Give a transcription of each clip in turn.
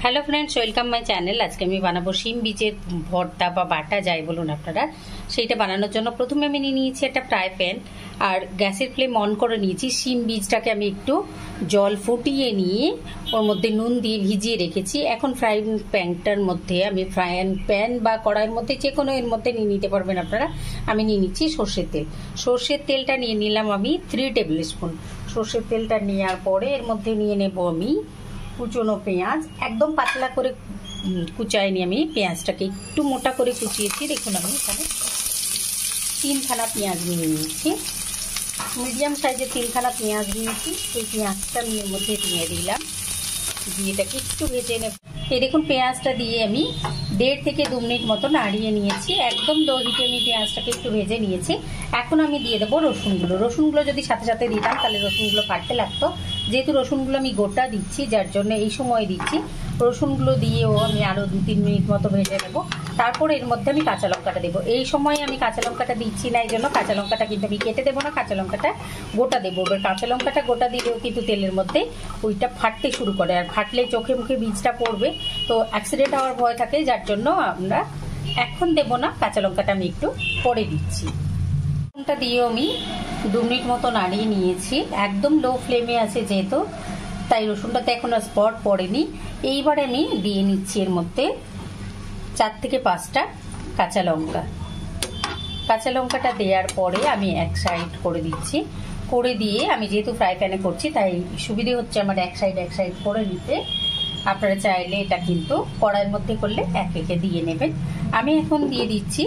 Hello friends, welcome my channel. আজকে আমি বানাবো শিম বীজের ভর্তা বা বাটা যাই বলুন আপনারা। সেইটা বানানোর জন্য প্রথমে আমি নিয়ে নিয়েছি একটা ফ্রাই প্যান আর গ্যাসের ফ্লেম অন করে নিয়েছি। শিম বীজটাকে আমি একটু জল ফুটিয়ে নিয়ে ওর মধ্যে নুন দিয়ে ভিজিয়ে রেখেছি। এখন ফ্রাই প্যানটার মধ্যে আমি প্যান বা কড়াইয়ের মধ্যে যে কোনো এর মধ্যে নিয়ে নিতে পারবেন আপনারা। আমি নিয়ে নিচ্ছি সর্ষের তেল। সর্ষের তেলটা নিয়ে নিলাম আমি 3 টেবিল স্পুন। সর্ষের তেলটা নেওয়ার পরে এর মধ্যে নিয়ে নেব আমি কুচনো পেঁয়াজ। একদম পাতলা করে কুচাইনি আমি পেঁয়াজটাকে, একটু মোটা করে কুচিয়েছি। দেখুন আমি এখানে 3খানা পেঁয়াজ নিয়ে নিয়েছি, মিডিয়াম সাইজের 3খানা পেঁয়াজ নিয়েছি। এই পেঁয়াজটা আমি এর মধ্যে দিয়ে দিলাম, দিয়ে এটাকে একটু ভেজে নেব। এই দেখুন পেঁয়াজটা দিয়ে আমি 1.5 থেকে 2 মিনিট মতো নাড়িয়ে নিয়েছি। একদম লো হিটে আমি পেঁয়াজটাকে একটু ভেজে নিয়েছি। এখন আমি দিয়ে দেবো রসুনগুলো। রসুনগুলো যদি সাথে সাথে দিতাম তাহলে রসুনগুলো কাটতে লাগতো। যেহেতু রসুনগুলো আমি গোটা দিচ্ছি, যার জন্য এই সময় দিচ্ছি। রসুনগুলো দিয়েও আমি আরও 2-3 মিনিট মতো ভেজে নেব। তারপর এর মধ্যে আমি কাঁচা লঙ্কাটা দেবো। এই সময় আমি কাঁচা লঙ্কাটা দিচ্ছি না, এই জন্য কাঁচা লঙ্কাটা কিন্তু আমি কেটে দেবো না, কাঁচা লঙ্কাটা গোটা দেবো। এবার কাঁচা লঙ্কাটা গোটা দিলেও কিন্তু তেলের মধ্যে ওইটা ফাটতে শুরু করে, আর ফাটলে চোখে মুখে বীজটা পড়বে, তো অ্যাক্সিডেন্ট হওয়ার ভয় থাকে। যার জন্য আমরা এখন দেবো না, কাঁচা লঙ্কাটা আমি একটু পরে দিচ্ছি। রসুনটা দিয়েও আমি 2 মিনিট মতো নাড়িয়ে নিয়েছি। একদম লো ফ্লেমে আছে যেহেতু, তাই রসুনটাতে এখন আর স্পট পড়েনি। এইবার আমি দিয়ে নিচ্ছি এর মধ্যে 4 থেকে 5টা কাঁচা লঙ্কা। কাঁচা লঙ্কাটা দেওয়ার পরে আমি এক সাইড করে দিচ্ছি। করে দিয়ে আমি যেহেতু ফ্রাই প্যানে করছি তাই সুবিধে হচ্ছে আমার এক সাইড করে নিতে। আপনারা চাইলে এটা কিন্তু কড়াইয়ের মধ্যে করলে এক একে দিয়ে নেবেন। আমি এখন দিয়ে দিচ্ছি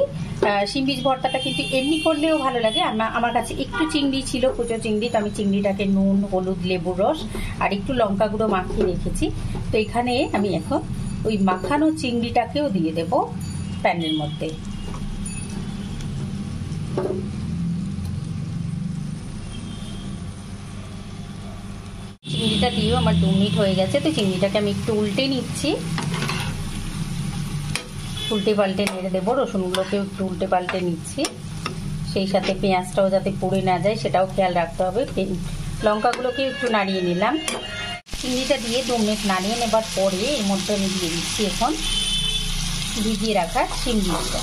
শিম বীজ ভর্তাটা কিন্তু এমনি করলেও ভালো লাগে। আমার কাছে একটু চিংড়ি ছিল, কুচো চিংড়ি, তো আমি চিংড়িটাকে নুন, হলুদ, লেবুর রস আর একটু লঙ্কা গুঁড়ো মাখিয়ে রেখেছি। তো এখানে আমি এখন ওই মাখানো চিংড়িটাকেও দিয়ে দেব প্যানের মধ্যে। চিংড়িটা দিয়েও আমার 2 মিনিট হয়ে গেছে। তো চিংড়িটাকে আমি একটু উল্টে নিচ্ছি, উল্টে পাল্টে নেড়ে দেবো। রসুনগুলোকেও একটু উল্টে পাল্টে নিচ্ছি, সেই সাথে পেঁয়াজটাও যাতে পুড়ে না যায় সেটাও খেয়াল রাখতে হবে। লঙ্কাগুলোকে একটু নাড়িয়ে নিলাম। চিংড়িটা দিয়ে 2 মিনিট নাড়িয়ে নেবার পরে এর মধ্যে আমি দিয়ে দিচ্ছি এখন ভিজিয়ে রাখা শিম বীজটা।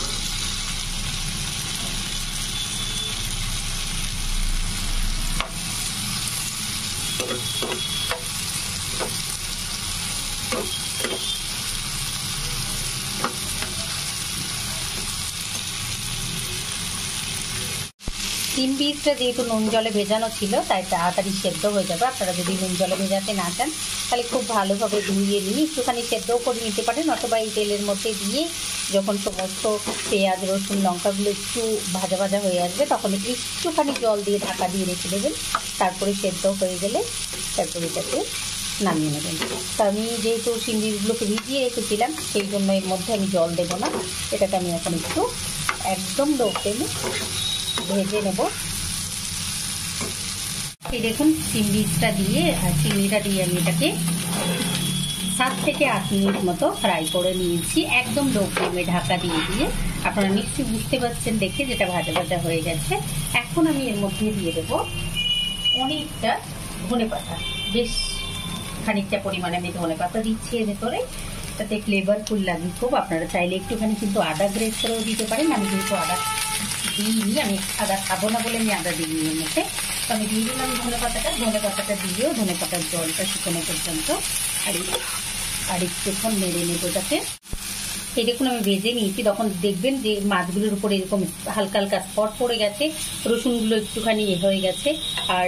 শিম বীজটা যেহেতু নুন জলে ভেজানো ছিল তাই তাড়াতাড়ি সেদ্ধ হয়ে যাবে। আপনারা যদি নুন জলে ভেজাতে না চান তাহলে খুব ভালোভাবে ধুয়ে নিয়ে একটুখানি সেদ্ধও করে নিতে পারেন, অথবা এই তেলের মধ্যে দিয়ে যখন সমস্ত পেঁয়াজ, রসুন, লঙ্কাগুলো একটু ভাজা ভাজা হয়ে আসবে তখন একটুখানি জল দিয়ে ঢাকা দিয়ে রেখে দেবেন। তারপরে সেদ্ধ হয়ে গেলে তারপরে এটাকে নামিয়ে নেবেন। তো আমি যেহেতু শিম বীজগুলোকে ভিজিয়ে রেখেছিলাম সেই জন্য এর মধ্যে আমি জল দেবো না। এটাকে আমি এখন একটু একদম লো ফ্লেমে ভেজে নেব। এই দেখুন শিম বীজটা দিয়ে আর চিংড়িটা দিয়ে আমি এটাকে 7 থেকে 8 মিনিট মতো ফ্রাই করে নিয়েছি, একদম লো ফ্লেমে ঢাকা দিয়ে দিয়ে। আপনারা নিশ্চয়ই বুঝতে পারছেন দেখে যেটা ভাজা ভাজা হয়ে গেছে। এখন আমি এর মধ্যে দিয়ে দেব অনেকটা ধনে পাতা, বেশ খানিকটা পরিমাণে আমি ধনে পাতা দিচ্ছি এর ভেতরে, তাতে ফ্লেভারফুল লাগে খুব। আপনারা চাইলে একটুখানি কিন্তু আদা গ্রেট করেও দিতে পারেন। আমি যেহেতু আদা দিইনি, আমি আদা খাবো না বলে আমি আদা দিইনি এর মধ্যে, তো আমি দিয়ে দিলাম ধনে পাতাটা দিয়েও ধনে পাতার জলটা শুকনো পর্যন্ত আর একটুক্ষণ নেড়ে নেবো এটাকে। এই দেখুন আমি ভেজে নিয়েছি, তখন দেখবেন যে মাছগুলোর উপরে এরকম হালকা হালকা স্পট পড়ে গেছে, রসুনগুলো একটুখানি হয়ে গেছে, আর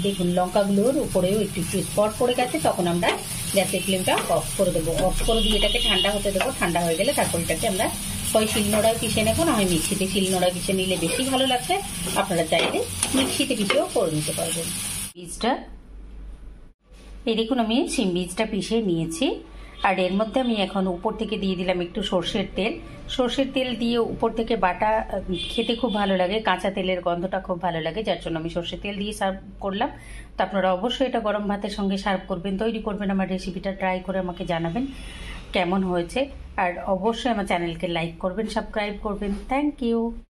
দেখুন লঙ্কাগুলোর উপরেও একটু একটু স্পট পড়ে গেছে। তখন আমরা গ্যাসের ফ্লেমটা অফ করে দেবো। অফ করে দিয়ে এটাকে ঠান্ডা হতে দেবো। ঠান্ডা হয়ে গেলে তারপর এটাকে আমরা হয় শিলনোড়ায় পিষে নেবো, না হয় মিক্সিতে। শিলনোড়ায় পিষে নিলে বেশি ভালো লাগছে, আপনারা চাইলে মিক্সিতে পিষেও করে নিতে পারবেন। বীজটা এই দেখুন আমি শিম বীজটা পিষে নিয়েছি, আর এর মধ্যে আমি এখন উপর থেকে দিয়ে দিলাম একটু সর্ষের তেল। সর্ষের তেল দিয়ে উপর থেকে বাটা খেতে খুব ভালো লাগে, কাঁচা তেলের গন্ধটা খুব ভালো লাগে, যার জন্য আমি সর্ষের তেল দিয়ে সার্ভ করলাম। তো আপনারা অবশ্যই এটা গরম ভাতের সঙ্গে সার্ভ করবেন, তৈরি করবেন। আমার রেসিপিটা ট্রাই করে আমাকে জানাবেন কেমন হয়েছে, আর অবশ্যই আমার চ্যানেলকে লাইক করবেন, সাবস্ক্রাইব করবেন। Thank you.